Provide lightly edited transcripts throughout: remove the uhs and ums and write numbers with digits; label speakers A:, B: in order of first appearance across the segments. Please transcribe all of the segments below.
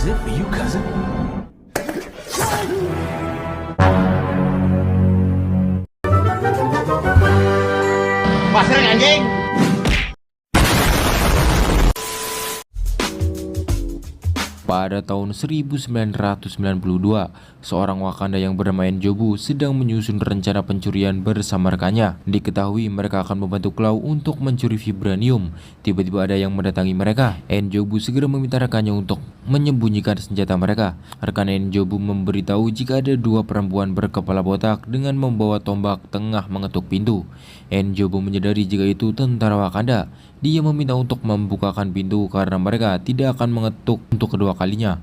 A: Is it for you, cousin?
B: Pasrah anjing.
C: Pada tahun 1992, seorang Wakanda yang bernama N'Jobu sedang menyusun rencana pencurian bersama rekannya. Diketahui mereka akan membantu Klaw untuk mencuri vibranium. Tiba-tiba ada yang mendatangi mereka. N'Jobu segera meminta rekannya untuk menyembunyikan senjata mereka. Rekan N'Jobu memberitahu jika ada dua perempuan berkepala botak dengan membawa tombak tengah mengetuk pintu. N'Jobu menyadari jika itu tentara Wakanda. Dia meminta untuk membukakan pintu karena mereka tidak akan mengetuk untuk kedua kalinya.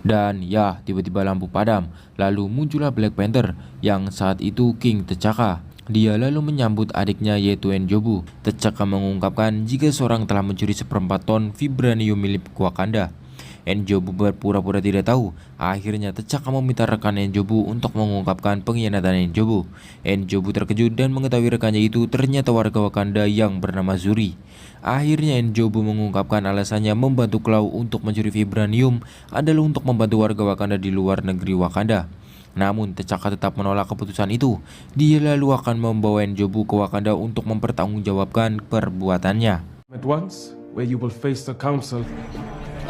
C: Dan ya, tiba-tiba lampu padam. Lalu muncullah Black Panther yang saat itu King T'Chaka. Dia lalu menyambut adiknya yaitu N'Jobu. T'Chaka mengungkapkan jika seorang telah mencuri seperempat ton vibranium milik Wakanda. N'Jobu berpura-pura tidak tahu. Akhirnya T'Chaka meminta rekan N'Jobu untuk mengungkapkan pengkhianatan N'Jobu. N'Jobu terkejut dan mengetahui rekannya itu ternyata warga Wakanda yang bernama Zuri. Akhirnya N'Jobu mengungkapkan alasannya membantu Klaw untuk mencuri vibranium adalah untuk membantu warga Wakanda di luar negeri Wakanda. Namun T'Chaka tetap menolak keputusan itu. Dia lalu akan membawa N'Jobu ke Wakanda untuk mempertanggungjawabkan perbuatannya.
A: At once, where you will face the council.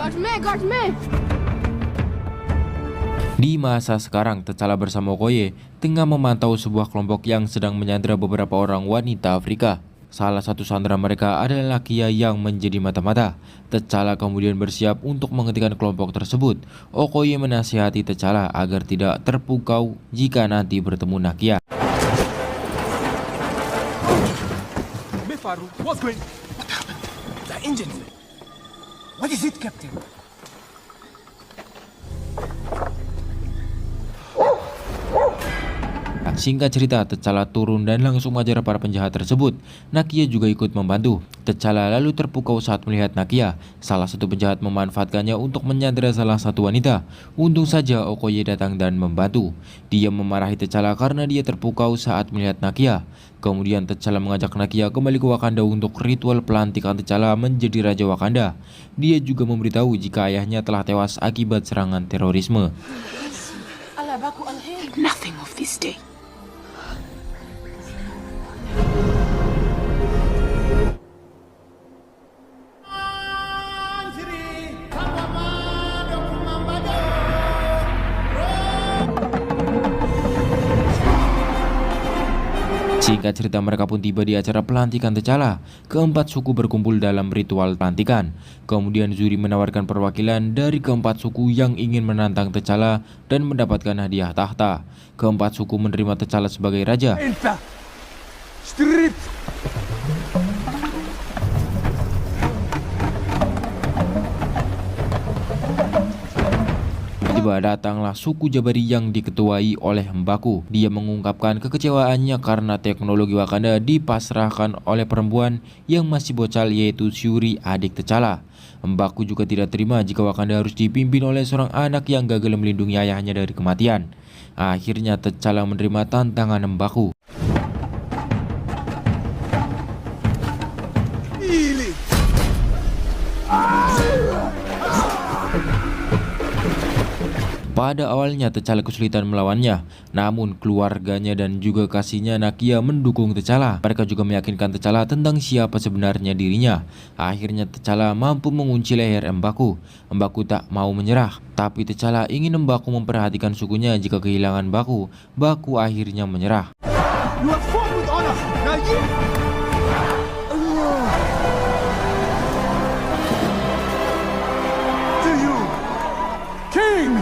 D: Guard me!
C: Di masa sekarang, T'Challa bersama Okoye tengah memantau sebuah kelompok yang sedang menyandra beberapa orang wanita Afrika. Salah satu sandera mereka adalah Nakia yang menjadi mata-mata. T'Challa kemudian bersiap untuk menghentikan kelompok tersebut. Okoye menasihati T'Challa agar tidak terpukau jika nanti bertemu Nakia.
A: What's going? The engine. What is it, Captain?
C: Singkat cerita, T'Challa turun dan langsung mengajar para penjahat tersebut. Nakia juga ikut membantu. T'Challa lalu terpukau saat melihat Nakia. Salah satu penjahat memanfaatkannya untuk menyandera salah satu wanita. Untung saja Okoye datang dan membantu. Dia memarahi T'Challa karena dia terpukau saat melihat Nakia. Kemudian T'Challa mengajak Nakia kembali ke Wakanda untuk ritual pelantikan T'Challa menjadi Raja Wakanda. Dia juga memberitahu jika ayahnya telah tewas akibat serangan terorisme.
D: Nothing of this day.
C: Singkat cerita, mereka pun tiba di acara pelantikan T'Challa. Keempat suku berkumpul dalam ritual pelantikan. Kemudian Zuri menawarkan perwakilan dari keempat suku yang ingin menantang T'Challa dan mendapatkan hadiah tahta. Keempat suku menerima T'Challa sebagai raja. Tiba datanglah suku Jabari yang diketuai oleh M'Baku. Dia mengungkapkan kekecewaannya karena teknologi Wakanda dipasrahkan oleh perempuan yang masih bocah yaitu Shuri, adik T'Challa. M'Baku juga tidak terima jika Wakanda harus dipimpin oleh seorang anak yang gagal melindungi ayahnya dari kematian. Akhirnya T'Challa menerima tantangan M'Baku. Pada awalnya T'Challa kesulitan melawannya, namun keluarganya dan juga kasihnya Nakia mendukung T'Challa. Mereka juga meyakinkan T'Challa tentang siapa sebenarnya dirinya. Akhirnya T'Challa mampu mengunci leher M'Baku. M'Baku tak mau menyerah, tapi T'Challa ingin M'Baku memperhatikan sukunya jika kehilangan M'Baku. M'Baku akhirnya menyerah.
A: You have fought with honor. Now you. To you, King.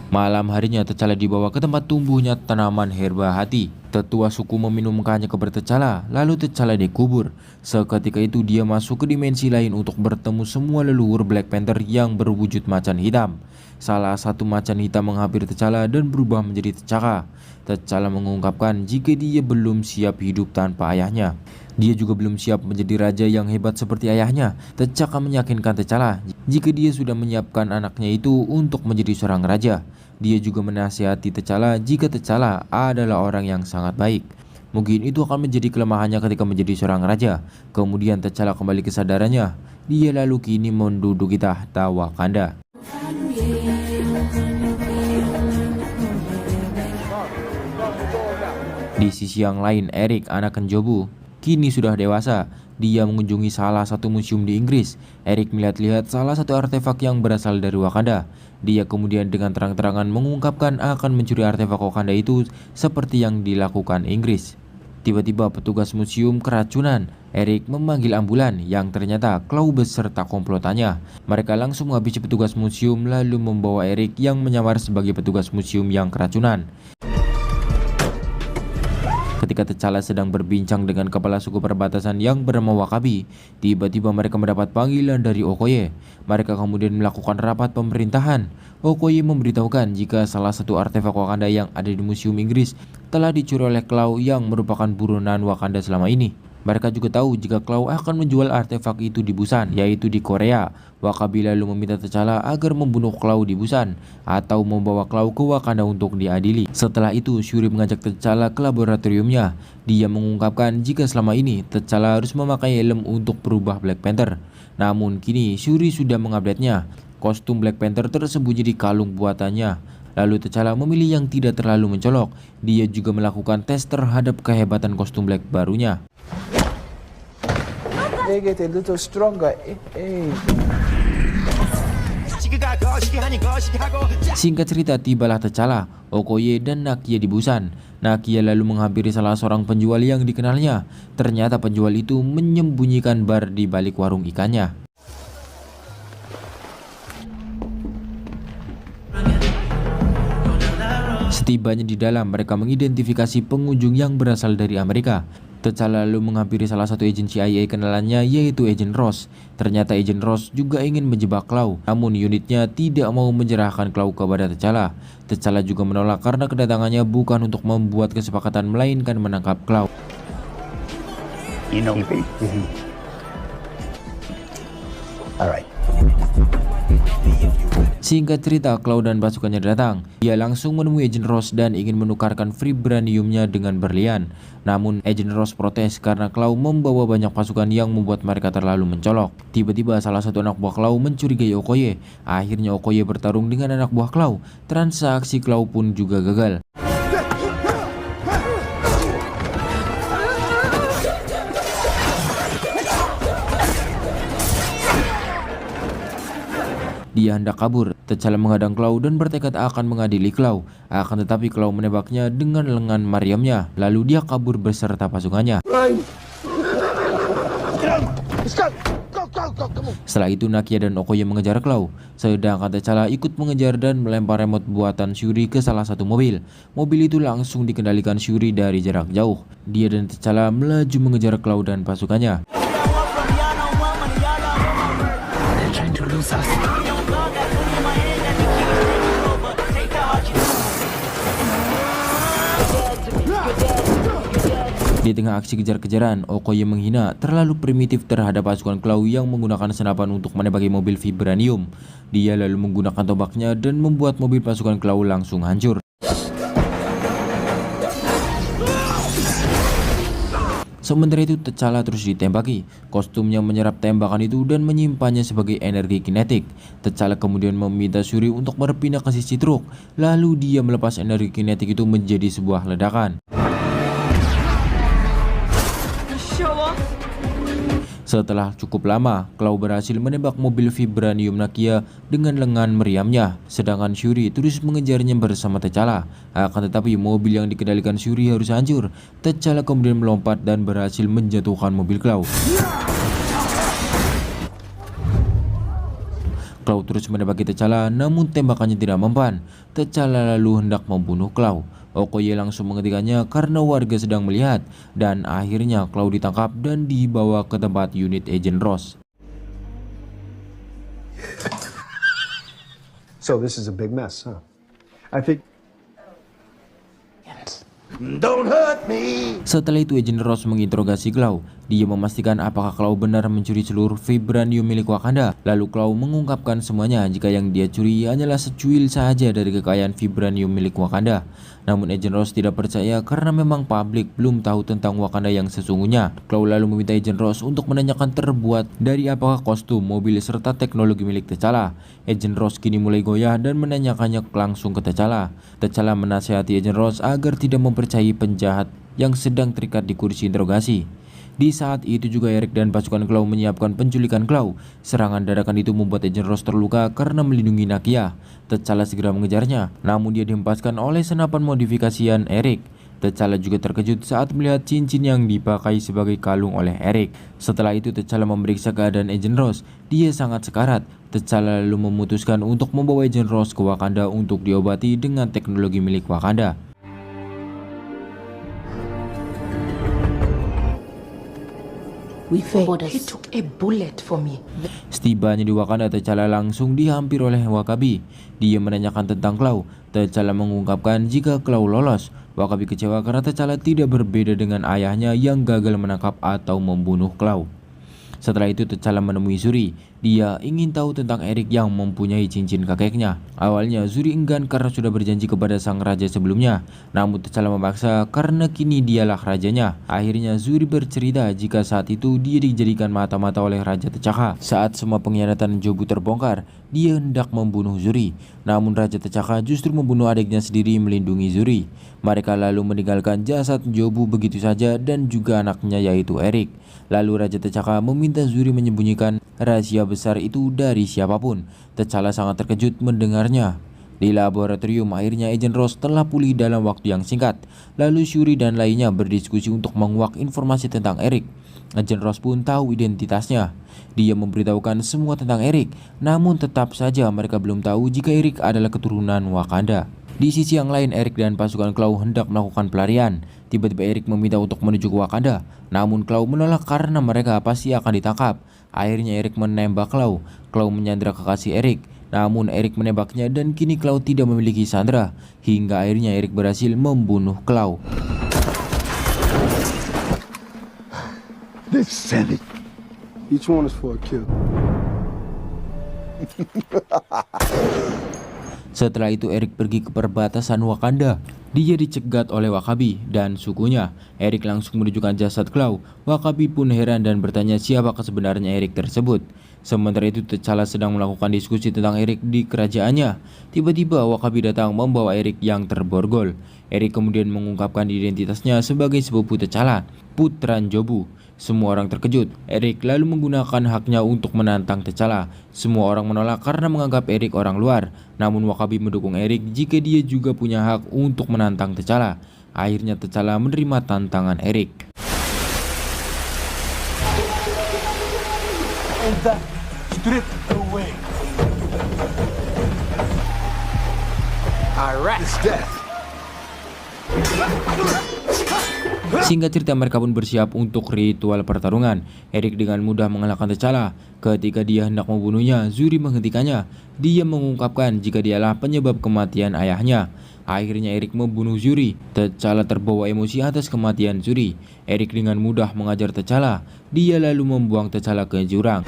C: Malam harinya T'Challa dibawa ke tempat tumbuhnya tanaman herba hati. Tetua suku meminumkannya kepada T'Challa, lalu T'Challa dikubur. Seketika itu dia masuk ke dimensi lain untuk bertemu semua leluhur Black Panther yang berwujud macan hitam. Salah satu macan hitam menghampiri T'Challa dan berubah menjadi T'Chaka. T'Challa mengungkapkan jika dia belum siap hidup tanpa ayahnya. Dia juga belum siap menjadi raja yang hebat seperti ayahnya. T'Chaka meyakinkan T'Challa jika dia sudah menyiapkan anaknya itu untuk menjadi seorang raja. Dia juga menasihati T'Challa jika T'Challa adalah orang yang sangat baik. Mungkin itu akan menjadi kelemahannya ketika menjadi seorang raja. Kemudian T'Challa kembali kesadarannya. Dia lalu kini menduduki tahta Wakanda. Di sisi yang lain, Eric, anak N'Jobu, kini sudah dewasa. Dia mengunjungi salah satu museum di Inggris. Eric melihat-lihat salah satu artefak yang berasal dari Wakanda. Dia kemudian dengan terang-terangan mengungkapkan akan mencuri artefak Wakanda itu seperti yang dilakukan Inggris. Tiba-tiba petugas museum keracunan. Eric memanggil ambulan yang ternyata Klaw beserta komplotannya. Mereka langsung menghabisi petugas museum lalu membawa Eric yang menyamar sebagai petugas museum yang keracunan. Ketika T'Challa sedang berbincang dengan kepala suku perbatasan yang bernama Wakabi, tiba-tiba mereka mendapat panggilan dari Okoye. Mereka kemudian melakukan rapat pemerintahan. Okoye memberitahukan jika salah satu artefak Wakanda yang ada di Museum Inggris telah dicuri oleh Klaw yang merupakan buronan Wakanda selama ini. Mereka juga tahu jika Klaw akan menjual artefak itu di Busan, yaitu di Korea. Wakabi lalu meminta T'Challa agar membunuh Klaw di Busan atau membawa Klaw ke Wakanda untuk diadili. Setelah itu, Shuri mengajak T'Challa ke laboratoriumnya. Dia mengungkapkan jika selama ini T'Challa harus memakai helm untuk berubah Black Panther. Namun kini Shuri sudah mengupdate-nya. Kostum Black Panther tersembunyi di kalung buatannya. Lalu T'Challa memilih yang tidak terlalu mencolok. Dia juga melakukan tes terhadap kehebatan kostum Black barunya.
B: They get a little stronger.
C: Singkat cerita, tibalah T'Challa, Okoye, dan Nakia di Busan. Nakia lalu menghampiri salah seorang penjual yang dikenalnya. Ternyata penjual itu menyembunyikan bar di balik warung ikannya. Setibanya di dalam, mereka mengidentifikasi pengunjung yang berasal dari Amerika. T'Challa lalu menghampiri salah satu agen CIA kenalannya, yaitu Agent Ross. Ternyata Agent Ross juga ingin menjebak Klaw, namun unitnya tidak mau menyerahkan Klaw kepada T'Challa. T'Challa juga menolak karena kedatangannya bukan untuk membuat kesepakatan melainkan menangkap Klaw.
A: You know me. Alright.
C: Singkat cerita, Klaw dan pasukannya datang. Dia langsung menemui Agent Ross dan ingin menukarkan vibraniumnya dengan berlian. Namun Agent Ross protes karena Klaw membawa banyak pasukan yang membuat mereka terlalu mencolok. Tiba-tiba salah satu anak buah Klaw mencurigai Okoye. Akhirnya Okoye bertarung dengan anak buah Klaw. Transaksi Klaw pun juga gagal. Dia hendak kabur. T'Challa menghadang Klaw dan bertekad akan mengadili Klaw. Akan tetapi Klaw menembaknya dengan lengan meriamnya. Lalu dia kabur beserta pasukannya. Setelah itu Nakia dan Okoye mengejar Klaw. Sedangkan T'Challa ikut mengejar dan melempar remote buatan Shuri ke salah satu mobil. Mobil itu langsung dikendalikan Shuri dari jarak jauh. Dia dan T'Challa melaju mengejar Klaw dan pasukannya. Di tengah aksi kejar-kejaran, Okoye menghina terlalu primitif terhadap pasukan Klaw yang menggunakan senapan untuk menembaki mobil vibranium. Dia lalu menggunakan tombaknya dan membuat mobil pasukan Klaw langsung hancur. Sementara itu T'Challa terus ditembaki. Kostumnya menyerap tembakan itu dan menyimpannya sebagai energi kinetik. T'Challa kemudian meminta Shuri untuk berpindah ke sisi truk. Lalu dia melepas energi kinetik itu menjadi sebuah ledakan. Setelah cukup lama, Klaw berhasil menembak mobil vibranium Nakia dengan lengan meriamnya. Sedangkan Shuri terus mengejarnya bersama T'Challa. Akan tetapi mobil yang dikendalikan Shuri harus hancur. T'Challa kemudian melompat dan berhasil menjatuhkan mobil Klaw. Klaw terus menembaki T'Challa, namun tembakannya tidak mempan. T'Challa lalu hendak membunuh Klaw. Okoye langsung menghentikannya karena warga sedang melihat, dan akhirnya Klaw ditangkap dan dibawa ke tempat unit Agent Ross.
E: So this is a big mess, huh? I think...
A: Yes. Don't hurt me.
C: Setelah itu Agent Ross menginterogasi Klaw. Dia memastikan apakah Klaw benar mencuri seluruh vibranium milik Wakanda. Lalu Klaw mengungkapkan semuanya jika yang dia curi hanyalah secuil saja dari kekayaan vibranium milik Wakanda. Namun Agent Ross tidak percaya karena memang publik belum tahu tentang Wakanda yang sesungguhnya. Klaw lalu meminta Agent Ross untuk menanyakan terbuat dari apakah kostum, mobil, serta teknologi milik T'Challa. Agent Ross kini mulai goyah dan menanyakannya langsung ke T'Challa. T'Challa menasihati Agent Ross agar tidak mempercayai penjahat yang sedang terikat di kursi interogasi. Di saat itu juga Eric dan pasukan Klaw menyiapkan penculikan Klaw. Serangan dadakan itu membuat Agent Ross terluka karena melindungi Nakia. T'Challa segera mengejarnya, namun dia dihempaskan oleh senapan modifikasian Eric. T'Challa juga terkejut saat melihat cincin yang dipakai sebagai kalung oleh Eric. Setelah itu T'Challa memeriksa keadaan Agent Ross. Dia sangat sekarat. T'Challa lalu memutuskan untuk membawa Agent Ross ke Wakanda untuk diobati dengan teknologi milik Wakanda.
E: He took a bullet for me.
C: Setibanya di Wakanda, T'Challa langsung dihampiri oleh Wakabi. Dia menanyakan tentang Klaw. T'Challa mengungkapkan jika Klaw lolos. Wakabi kecewa karena T'Challa tidak berbeda dengan ayahnya yang gagal menangkap atau membunuh Klaw. Setelah itu T'Challa menemui Shuri. Dia ingin tahu tentang Eric yang mempunyai cincin kakeknya. Awalnya Shuri enggan karena sudah berjanji kepada sang raja sebelumnya. Namun T'Challa memaksa karena kini dialah rajanya. Akhirnya Shuri bercerita jika saat itu dia dijadikan mata-mata oleh Raja T'Chaka. Saat semua pengkhianatan Jobu terbongkar, dia hendak membunuh Shuri. Namun Raja T'Chaka justru membunuh adiknya sendiri melindungi Shuri. Mereka lalu meninggalkan jasad Jobu begitu saja dan juga anaknya yaitu Eric. Lalu Raja T'Chaka meminta Shuri menyembunyikan rahasia besar itu dari siapapun. T'Challa sangat terkejut mendengarnya. Di laboratorium akhirnya Agent Ross telah pulih dalam waktu yang singkat. Lalu Shuri dan lainnya berdiskusi untuk menguak informasi tentang Eric. Agent Ross pun tahu identitasnya. Dia memberitahukan semua tentang Eric. Namun tetap saja mereka belum tahu jika Eric adalah keturunan Wakanda. Di sisi yang lain, Eric dan pasukan Klaw hendak melakukan pelarian. Tiba-tiba Eric meminta untuk menuju ke Wakanda. Namun Klaw menolak karena mereka pasti akan ditangkap. Akhirnya Eric menembak Klaw. Klaw menyandra kekasih Eric. Namun Eric menembaknya dan kini Klaw tidak memiliki sandera. Hingga akhirnya Eric berhasil membunuh Klaw.
A: This savage.
F: Each one is for a kill.
C: Setelah itu Eric pergi ke perbatasan Wakanda. Dia dicegat oleh Wakabi dan sukunya. Eric langsung menunjukkan jasad Klaw. Wakabi pun heran dan bertanya siapakah sebenarnya Eric tersebut. Sementara itu T'Challa sedang melakukan diskusi tentang Eric di kerajaannya. Tiba-tiba Wakabi datang membawa Eric yang terborgol. Eric kemudian mengungkapkan identitasnya sebagai sepupu T'Challa, putra Jobu. Semua orang terkejut. Eric lalu menggunakan haknya untuk menantang T'Challa. Semua orang menolak karena menganggap Eric orang luar. Namun Wakabi mendukung Eric jika dia juga punya hak untuk menantang T'Challa. Akhirnya T'Challa menerima tantangan Eric.
A: And that strip away. Alright. It's death.
C: Singkat cerita mereka pun bersiap untuk ritual pertarungan. Eric dengan mudah mengalahkan T'Challa. Ketika dia hendak membunuhnya, Shuri menghentikannya. Dia mengungkapkan jika dialah penyebab kematian ayahnya. Akhirnya Eric membunuh Shuri. T'Challa terbawa emosi atas kematian Shuri. Eric dengan mudah mengajar T'Challa. Dia lalu membuang T'Challa ke jurang.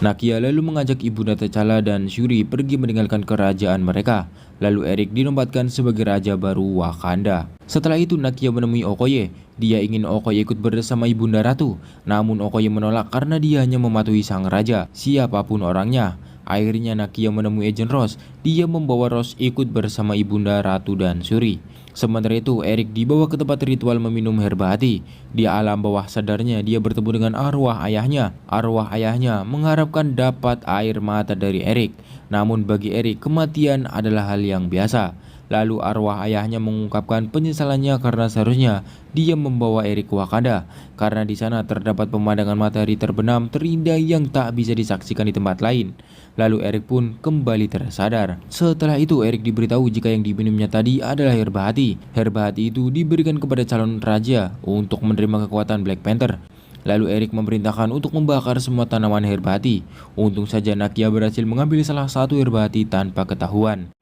C: Nakia lalu mengajak ibunda T'Challa dan Shuri pergi meninggalkan kerajaan mereka. Lalu Eric dinobatkan sebagai raja baru Wakanda. Setelah itu Nakia menemui Okoye. Dia ingin Okoye ikut bersama ibunda ratu. Namun Okoye menolak karena dia hanya mematuhi sang raja, siapapun orangnya. Akhirnya Nakia menemui Agent Ross. Dia membawa Ross ikut bersama ibunda ratu dan Shuri. Sementara itu Eric dibawa ke tempat ritual meminum herba hati. Di alam bawah sadarnya dia bertemu dengan arwah ayahnya. Arwah ayahnya mengharapkan dapat air mata dari Eric. Namun bagi Eric kematian adalah hal yang biasa. Lalu arwah ayahnya mengungkapkan penyesalannya karena seharusnya dia membawa Eric ke Wakanda. Karena di sana terdapat pemandangan matahari terbenam terindah yang tak bisa disaksikan di tempat lain. Lalu Eric pun kembali tersadar. Setelah itu Eric diberitahu jika yang diminumnya tadi adalah herba hati. Herba hati itu diberikan kepada calon raja untuk menerima kekuatan Black Panther. Lalu Eric memerintahkan untuk membakar semua tanaman herba hati. Untung saja Nakia berhasil mengambil salah satu herba hati tanpa ketahuan.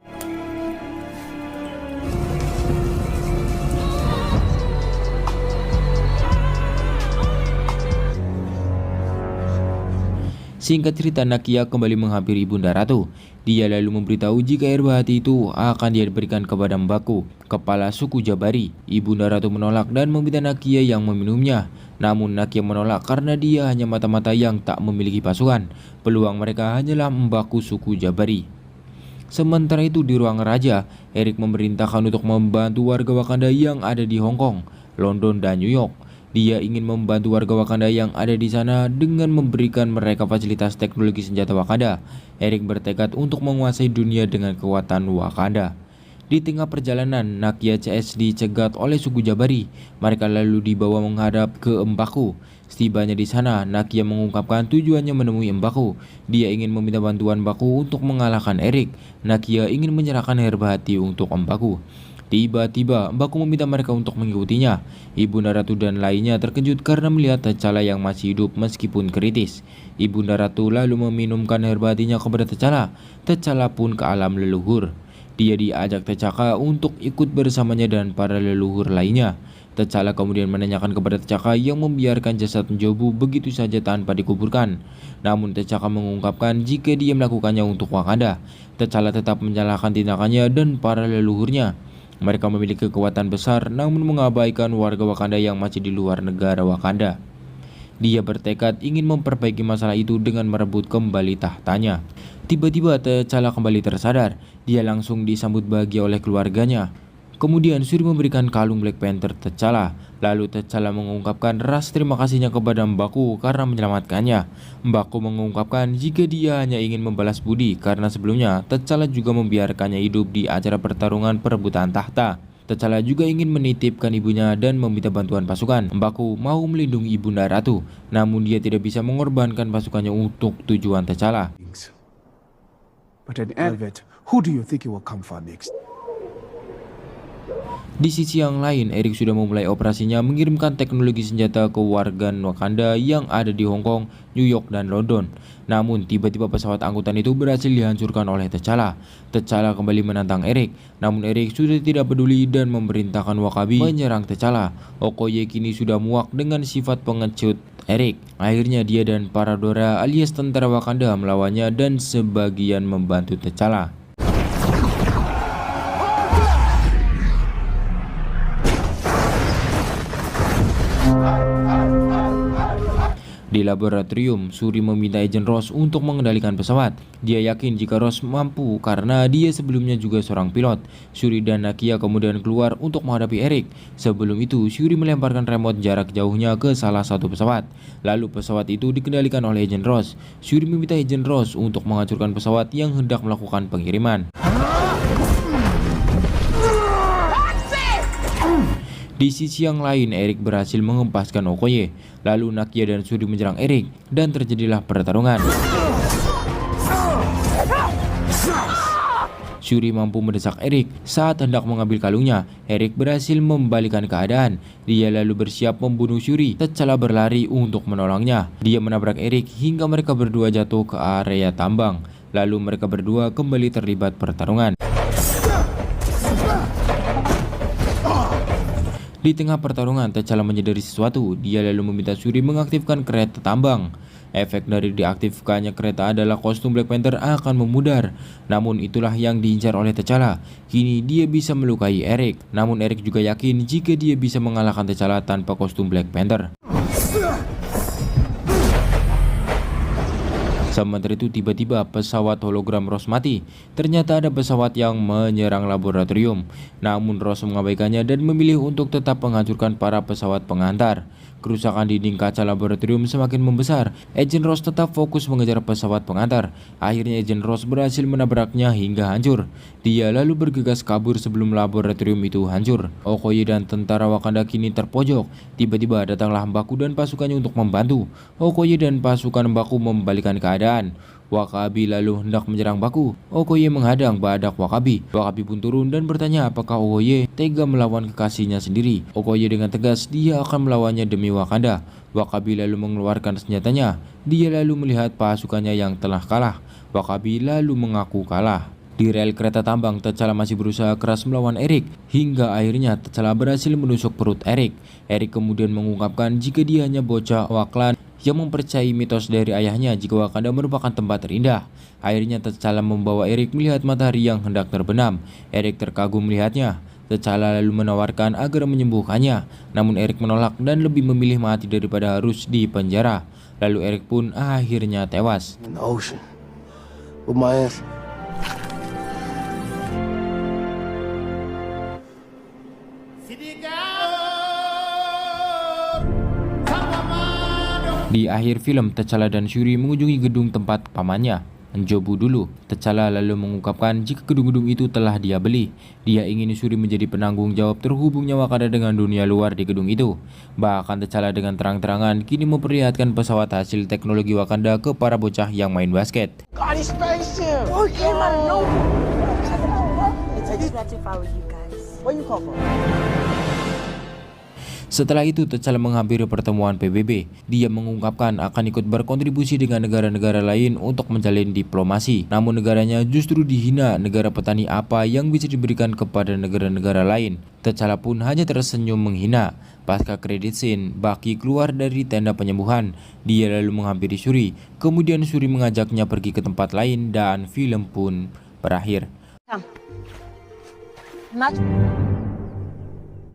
C: Singkat cerita, Nakia kembali menghampiri Ibunda Ratu. Dia lalu memberitahu jika air bahati itu akan dia berikan kepada Mbako, kepala suku Jabari. Ibunda Ratu menolak dan meminta Nakia yang meminumnya. Namun Nakia menolak karena dia hanya mata-mata yang tak memiliki pasukan. Peluang mereka hanyalah Mbako suku Jabari. Sementara itu di ruang raja, Eric memerintahkan untuk membantu warga Wakanda yang ada di Hong Kong, London, dan New York. Dia ingin membantu warga Wakanda yang ada di sana dengan memberikan mereka fasilitas teknologi senjata Wakanda. Eric bertekad untuk menguasai dunia dengan kekuatan Wakanda. Di tengah perjalanan, Nakia CS dicegat oleh suku Jabari. Mereka lalu dibawa menghadap ke Mbako. Setibanya di sana, Nakia mengungkapkan tujuannya menemui Mbako. Dia ingin meminta bantuan Mbako untuk mengalahkan Eric. Nakia ingin menyerahkan Herbahati untuk Mbako. Tiba-tiba, Mbako meminta mereka untuk mengikutinya. Ibunda Ratu dan lainnya terkejut karena melihat T'Challa yang masih hidup meskipun kritis. Ibunda Ratu lalu meminumkan Herbahatinya kepada T'Challa. T'Challa pun ke alam leluhur. Dia diajak T'Chaka untuk ikut bersamanya dan para leluhur lainnya. T'Challa kemudian menanyakan kepada T'Chaka yang membiarkan jasad N'Jobu begitu saja tanpa dikuburkan. Namun T'Chaka mengungkapkan jika dia melakukannya untuk Wakanda. T'Challa tetap menyalahkan tindakannya dan para leluhurnya. Mereka memiliki kekuatan besar namun mengabaikan warga Wakanda yang masih di luar negara Wakanda. Dia bertekad ingin memperbaiki masalah itu dengan merebut kembali tahtanya. Tiba-tiba T'Challa kembali tersadar. Dia langsung disambut bahagia oleh keluarganya. Kemudian Shuri memberikan kalung Black Panther T'Challa. Lalu T'Challa mengungkapkan rasa terima kasihnya kepada M'Baku karena menyelamatkannya. M'Baku mengungkapkan jika dia hanya ingin membalas budi karena sebelumnya T'Challa juga membiarkannya hidup di acara pertarungan perebutan tahta. T'Challa juga ingin menitipkan ibunya dan meminta bantuan pasukan. M'Baku mau melindungi Ibunda Ratu, namun dia tidak bisa mengorbankan pasukannya untuk tujuan T'Challa.
A: But at the end of it, who do you think it will come for next?
C: Di sisi yang lain, Eric sudah memulai operasinya mengirimkan teknologi senjata ke warga Wakanda yang ada di Hong Kong, New York, dan London. Namun tiba-tiba pesawat angkutan itu berhasil dihancurkan oleh T'Challa. T'Challa kembali menantang Eric, namun Eric sudah tidak peduli dan memerintahkan Wakabi menyerang T'Challa. Okoye kini sudah muak dengan sifat pengecut Eric. Akhirnya dia dan para Dora alias tentara Wakanda melawannya dan sebagian membantu T'Challa. Di laboratorium, Shuri meminta Agent Ross untuk mengendalikan pesawat. Dia yakin jika Ross mampu karena dia sebelumnya juga seorang pilot. Shuri dan Nakia kemudian keluar untuk menghadapi Eric. Sebelum itu, Shuri melemparkan remote jarak jauhnya ke salah satu pesawat. Lalu pesawat itu dikendalikan oleh Agent Ross. Shuri meminta Agent Ross untuk menghancurkan pesawat yang hendak melakukan pengiriman. Di sisi yang lain, Eric berhasil mengempaskan Okoye. Lalu Nakia dan Shuri menyerang Eric dan terjadilah pertarungan. Shuri mampu mendesak Eric saat hendak mengambil kalungnya. Eric berhasil membalikan keadaan. Dia lalu bersiap membunuh Shuri. T'Challa berlari untuk menolongnya. Dia menabrak Eric hingga mereka berdua jatuh ke area tambang. Lalu mereka berdua kembali terlibat pertarungan. Di tengah pertarungan, T'Challa menyadari sesuatu. Dia lalu meminta Shuri mengaktifkan kereta tambang. Efek dari diaktifkannya kereta adalah kostum Black Panther akan memudar. Namun itulah yang diincar oleh T'Challa. Kini dia bisa melukai Eric. Namun Eric juga yakin jika dia bisa mengalahkan T'Challa tanpa kostum Black Panther. Sementara itu tiba-tiba pesawat hologram Ross mati. Ternyata ada pesawat yang menyerang laboratorium. Namun Ross mengabaikannya dan memilih untuk tetap menghancurkan para pesawat pengantar. Kerusakan dinding kaca laboratorium semakin membesar. Agent Ross tetap fokus mengejar pesawat pengantar. Akhirnya Agent Ross berhasil menabraknya hingga hancur. Dia lalu bergegas kabur sebelum laboratorium itu hancur. Okoye dan tentara Wakanda kini terpojok. Tiba-tiba datanglah M'Baku dan pasukannya untuk membantu. Okoye dan pasukan M'Baku membalikan keadaan. Wakabi lalu hendak menyerang M'Baku. Okoye menghadang badak Wakabi. Wakabi pun turun dan bertanya apakah Okoye tega melawan kekasihnya sendiri. Okoye dengan tegas dia akan melawannya demi Wakanda. Wakabi lalu mengeluarkan senjatanya. Dia lalu melihat pasukannya yang telah kalah. Wakabi lalu mengaku kalah. Di rel kereta tambang, T'Challa masih berusaha keras melawan Eric. Hingga akhirnya T'Challa berhasil menusuk perut Eric. Eric kemudian mengungkapkan jika dia hanya bocah Waklan yang mempercayai mitos dari ayahnya jika Wakanda merupakan tempat terindah. Akhirnya T'Challa membawa Eric melihat matahari yang hendak terbenam. Eric terkagum melihatnya. T'Challa lalu menawarkan agar menyembuhkannya, namun Eric menolak dan lebih memilih mati daripada harus di penjara. Lalu Eric pun akhirnya tewas.
F: In the ocean. With my answer.
C: Di akhir film, T'Challa dan Shuri mengunjungi gedung tempat pamannya, N'Jobu dulu. T'Challa lalu mengungkapkan jika gedung-gedung itu telah dia beli. Dia ingin Shuri menjadi penanggung jawab terhubungnya Wakanda dengan dunia luar di gedung itu. Bahkan T'Challa dengan terang-terangan kini memperlihatkan pesawat hasil teknologi Wakanda ke para bocah yang main basket.
B: Got his spaceship!
G: Oh, you came out of nowhere. I just had to follow you guys.
B: Where you come from?
C: Setelah itu, T'Challa menghampiri pertemuan PBB. Dia mengungkapkan akan ikut berkontribusi dengan negara-negara lain untuk menjalin diplomasi. Namun negaranya justru dihina. Negara petani apa yang bisa diberikan kepada negara-negara lain? T'Challa pun hanya tersenyum menghina. Pasca kredit scene, Bucky keluar dari tenda penyembuhan. Dia lalu menghampiri Shuri. Kemudian Shuri mengajaknya pergi ke tempat lain dan film pun berakhir.
G: Not